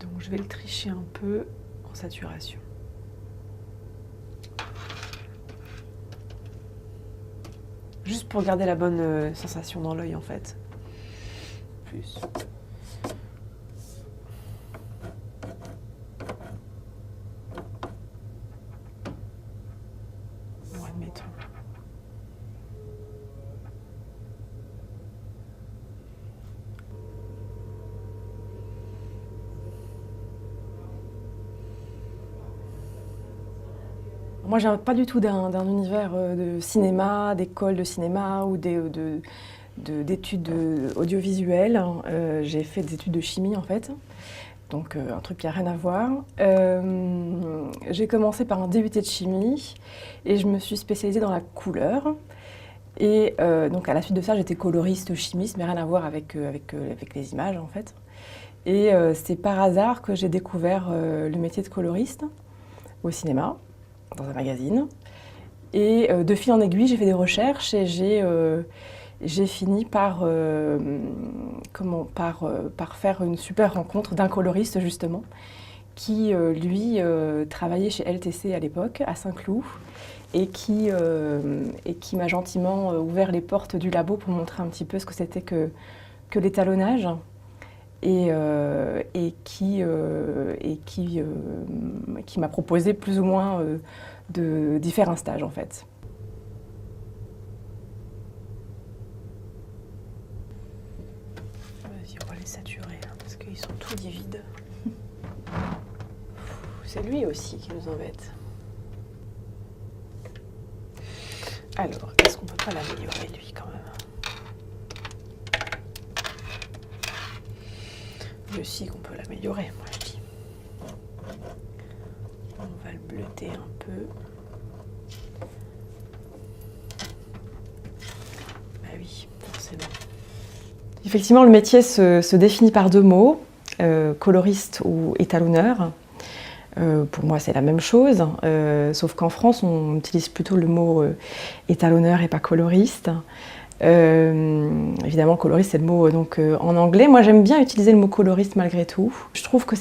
Donc je vais le tricher un peu en saturation. Juste pour garder la bonne sensation dans l'œil en fait. Plus. Bon, admettons. Moi, je viens pas du tout d'un univers de cinéma, d'école de cinéma ou d'études audiovisuelles. J'ai fait des études de chimie en fait, donc un truc qui n'a rien à voir. J'ai commencé par un DUT de chimie et je me suis spécialisée dans la couleur. Et donc à la suite de ça, j'étais coloriste chimiste, mais rien à voir avec les images en fait. Et c'est par hasard que j'ai découvert le métier de coloriste au cinéma, dans un magazine. Et de fil en aiguille, j'ai fait des recherches et j'ai fini par faire une super rencontre d'un coloriste justement, qui lui travaillait chez LTC à l'époque, à Saint-Cloud, et qui m'a gentiment ouvert les portes du labo pour montrer un petit peu ce que c'était que l'étalonnage. Et qui m'a proposé plus ou moins d'y faire un stage en fait. Vas-y, on va les saturer hein, parce qu'ils sont tous livides. C'est lui aussi qui nous embête. Alors, est-ce qu'on peut pas l'améliorer lui quand même? Je sais qu'on peut l'améliorer, moi je dis. On va le bleuter un peu. Bah oui, forcément. Effectivement, le métier se définit par deux mots, coloriste ou étalonneur. Pour moi, c'est la même chose, sauf qu'en France, on utilise plutôt le mot étalonneur et pas coloriste. Évidemment, coloriste, c'est le mot donc, en anglais. Moi, j'aime bien utiliser le mot coloriste malgré tout. Je trouve que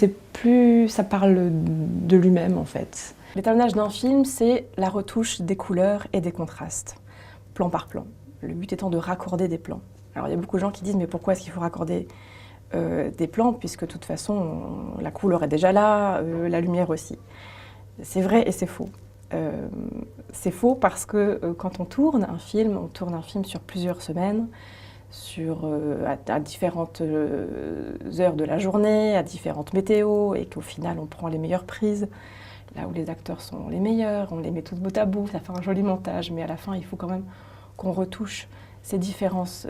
ça parle de lui-même, en fait. L'étalonnage d'un film, c'est la retouche des couleurs et des contrastes, plan par plan. Le but étant de raccorder des plans. Alors, il y a beaucoup de gens qui disent, mais pourquoi est-ce qu'il faut raccorder des plans, puisque de toute façon, la couleur est déjà là, la lumière aussi. C'est vrai et c'est faux. C'est faux parce que quand on tourne un film sur plusieurs semaines, à différentes heures de la journée, à différentes météos, et qu'au final on prend les meilleures prises, là où les acteurs sont les meilleurs, on les met tous bout à bout, ça fait un joli montage, mais à la fin il faut quand même qu'on retouche ces différences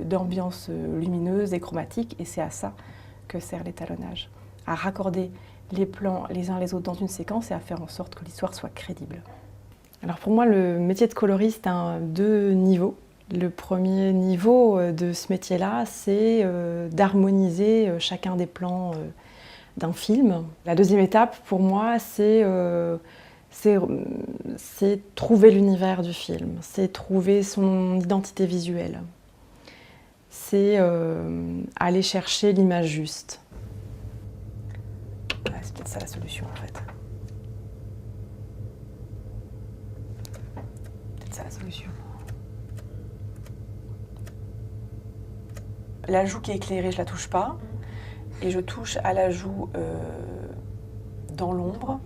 d'ambiance lumineuse et chromatique, et c'est à ça que sert l'étalonnage, à raccorder les plans les uns les autres dans une séquence et à faire en sorte que l'histoire soit crédible. Alors pour moi, le métier de coloriste a deux niveaux. Le premier niveau de ce métier-là, c'est d'harmoniser chacun des plans d'un film. La deuxième étape, pour moi, c'est trouver l'univers du film, c'est trouver son identité visuelle, c'est aller chercher l'image juste. Ah, c'est peut-être ça la solution en fait. Peut-être ça la solution. La joue qui est éclairée, je la touche pas. Et je touche à la joue dans l'ombre.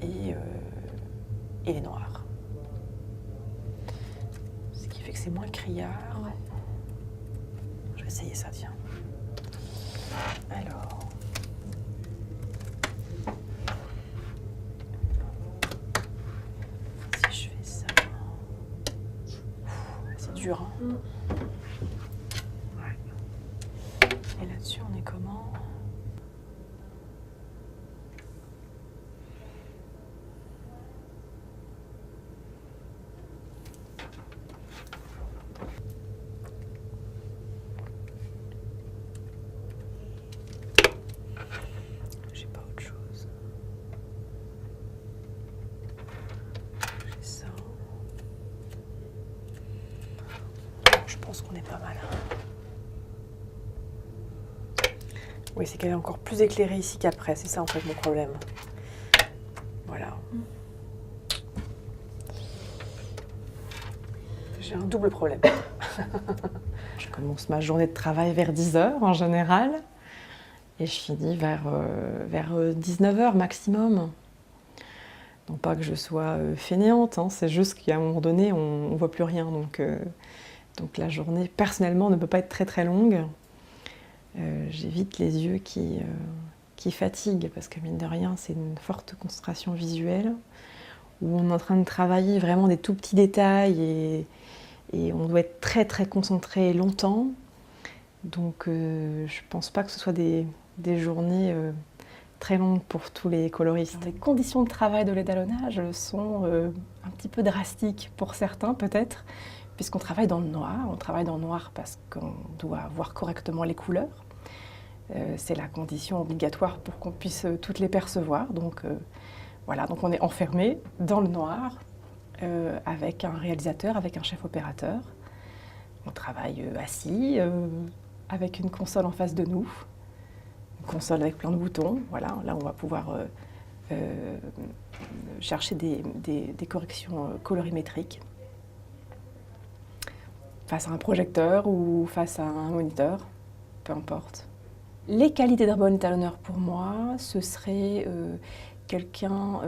Ouais. Et les noirs. Ce qui fait que c'est moins criard. Ouais. Je vais essayer ça, tiens. Alors. Si je fais ça. C'est dur, hein. Ouais. Et là-dessus, on est comment ? J'ai pas autre chose. J'ai ça. Je pense qu'on est pas mal. Oui, c'est qu'elle est encore plus éclairée ici qu'après, c'est ça en fait mon problème. Voilà. J'ai un double problème. Je commence ma journée de travail vers 10 h en général et je finis vers 19 h maximum. Non pas que je sois fainéante, hein, c'est juste qu'à un moment donné, on ne voit plus rien. Donc la journée, personnellement, ne peut pas être très très longue. J'évite les yeux qui fatiguent, parce que mine de rien, c'est une forte concentration visuelle, où on est en train de travailler vraiment des tout petits détails, et on doit être très très concentré longtemps. Donc je ne pense pas que ce soit des journées très longues pour tous les coloristes. Les conditions de travail de l'étalonnage sont un petit peu drastiques pour certains peut-être, puisqu'on travaille dans le noir. On travaille dans le noir parce qu'on doit voir correctement les couleurs. C'est la condition obligatoire pour qu'on puisse toutes les percevoir. Donc voilà, donc on est enfermé dans le noir avec un réalisateur, avec un chef opérateur. On travaille assis, avec une console en face de nous, une console avec plein de boutons. Voilà, là on va pouvoir chercher des corrections colorimétriques face à un projecteur ou face à un moniteur, peu importe. Les qualités d'un bon étalonneur pour moi, ce serait quelqu'un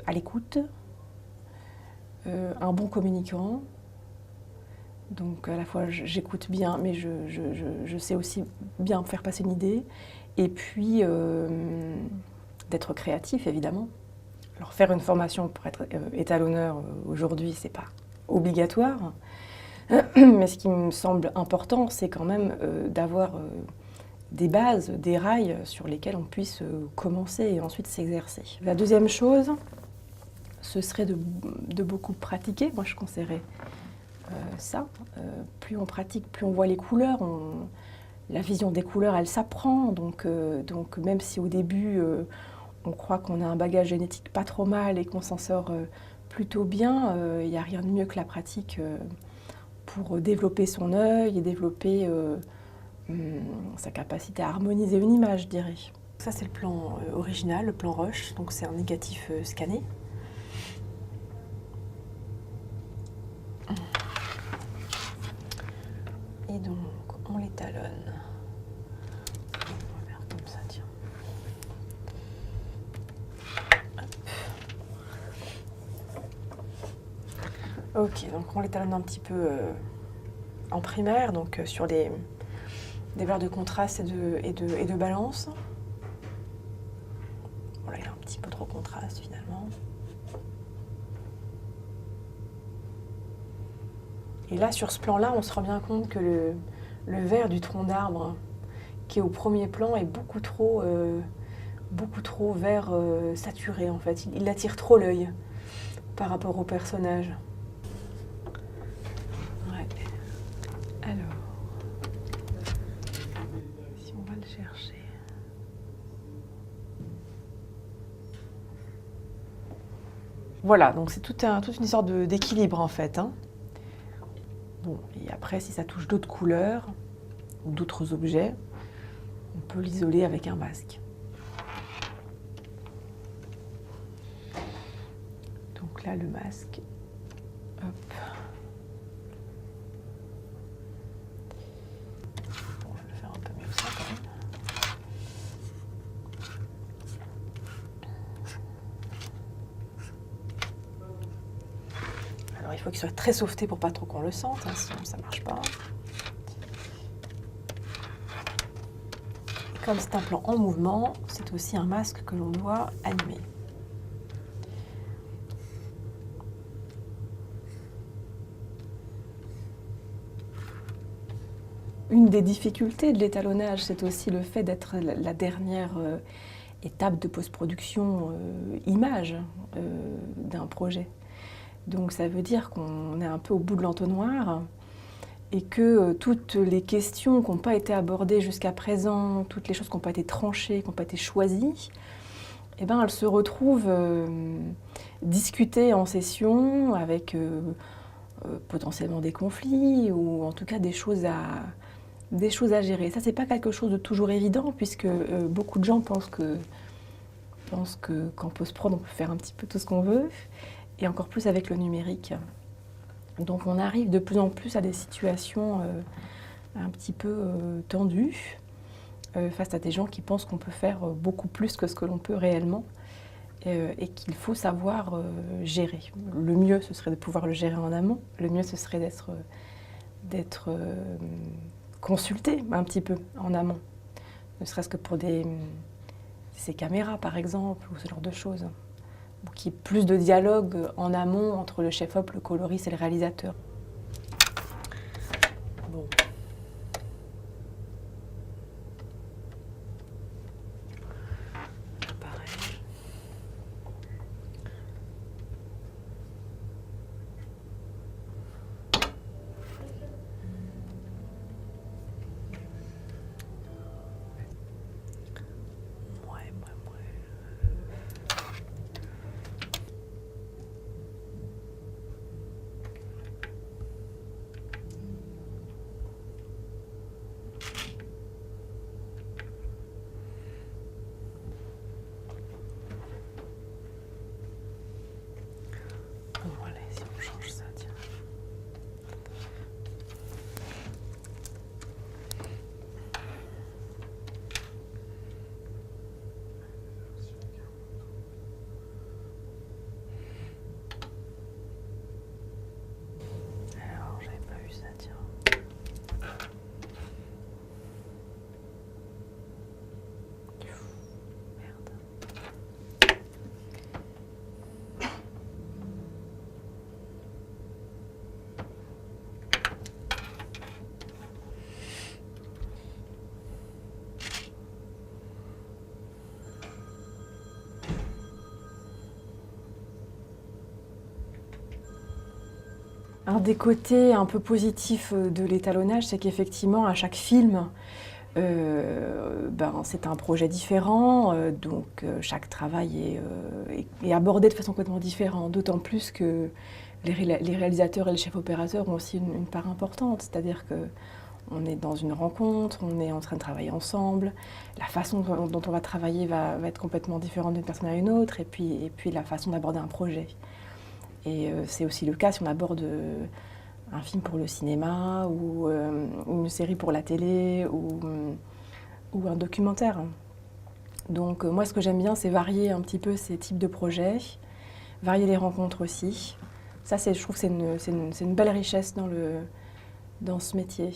à l'écoute, un bon communicant. Donc à la fois j'écoute bien, mais je sais aussi bien faire passer une idée. Et puis d'être créatif, évidemment. Alors faire une formation pour être étalonneur aujourd'hui, c'est pas obligatoire. Mais ce qui me semble important, c'est quand même d'avoir des bases, des rails sur lesquels on puisse commencer et ensuite s'exercer. La deuxième chose, ce serait de beaucoup pratiquer. Moi, je conseillerais ça. Plus on pratique, plus on voit les couleurs. La vision des couleurs, elle s'apprend. Donc même si au début, on croit qu'on a un bagage génétique pas trop mal et qu'on s'en sort plutôt bien, il n'y a rien de mieux que la pratique pour développer son œil et développer sa capacité à harmoniser une image, je dirais. Ça, c'est le plan original, le plan Roche, donc c'est un négatif scanné. Et donc, on l'étalonne. On va faire comme ça, tiens. Hop. Ok, donc on l'étalonne un petit peu en primaire, donc sur des valeurs de contraste et de balance. Voilà, il a un petit peu trop contraste finalement. Et là, sur ce plan-là, on se rend bien compte que le vert du tronc d'arbre qui est au premier plan est beaucoup trop vert saturé en fait. Il attire trop l'œil par rapport au personnage. Ouais. Alors, si on va le chercher. Voilà, donc c'est toute une histoire d'équilibre en fait. Hein. Bon, et après, si ça touche d'autres couleurs ou d'autres objets, on peut l'isoler avec un masque. Donc là, le masque, hop. Bon, on va le faire un peu mieux que ça quand même. Alors il faut qu'il soit très sauveté pour pas trop qu'on le sente, hein, sinon ça marche pas. Et comme c'est un plan en mouvement, c'est aussi un masque que l'on doit animer. Une des difficultés de l'étalonnage, c'est aussi le fait d'être la dernière étape de post-production image d'un projet. Donc ça veut dire qu'on est un peu au bout de l'entonnoir et que toutes les questions qui n'ont pas été abordées jusqu'à présent, toutes les choses qui n'ont pas été tranchées, qui n'ont pas été choisies, eh ben, elles se retrouvent discutées en session avec potentiellement des conflits ou en tout cas des choses des choses à gérer. Ça, c'est pas quelque chose de toujours évident, puisque beaucoup de gens pensent qu'en post-prod, on peut faire un petit peu tout ce qu'on veut, et encore plus avec le numérique. Donc on arrive de plus en plus à des situations un petit peu tendues, face à des gens qui pensent qu'on peut faire beaucoup plus que ce que l'on peut réellement, et qu'il faut savoir gérer. Le mieux, ce serait de pouvoir le gérer en amont. Le mieux, ce serait d'être consulté un petit peu en amont, ne serait-ce que pour ces caméras par exemple, ou ce genre de choses. Pour qu'il y ait plus de dialogue en amont entre le chef-op, le coloriste et le réalisateur. Bon. Bon, allez, si on change ça, tiens. Alors, j'avais pas vu ça, tiens. Un des côtés un peu positifs de l'étalonnage, c'est qu'effectivement, à chaque film, c'est un projet différent, donc chaque travail est abordé de façon complètement différente, d'autant plus que les réalisateurs et les chefs opérateurs ont aussi une part importante, c'est-à-dire qu'on est dans une rencontre, on est en train de travailler ensemble, la façon dont on va travailler va être complètement différente d'une personne à une autre, et puis la façon d'aborder un projet. Et c'est aussi le cas si on aborde un film pour le cinéma ou une série pour la télé ou un documentaire. Donc moi, ce que j'aime bien, c'est varier un petit peu ces types de projets, varier les rencontres aussi. Ça, je trouve que c'est une belle richesse dans ce métier.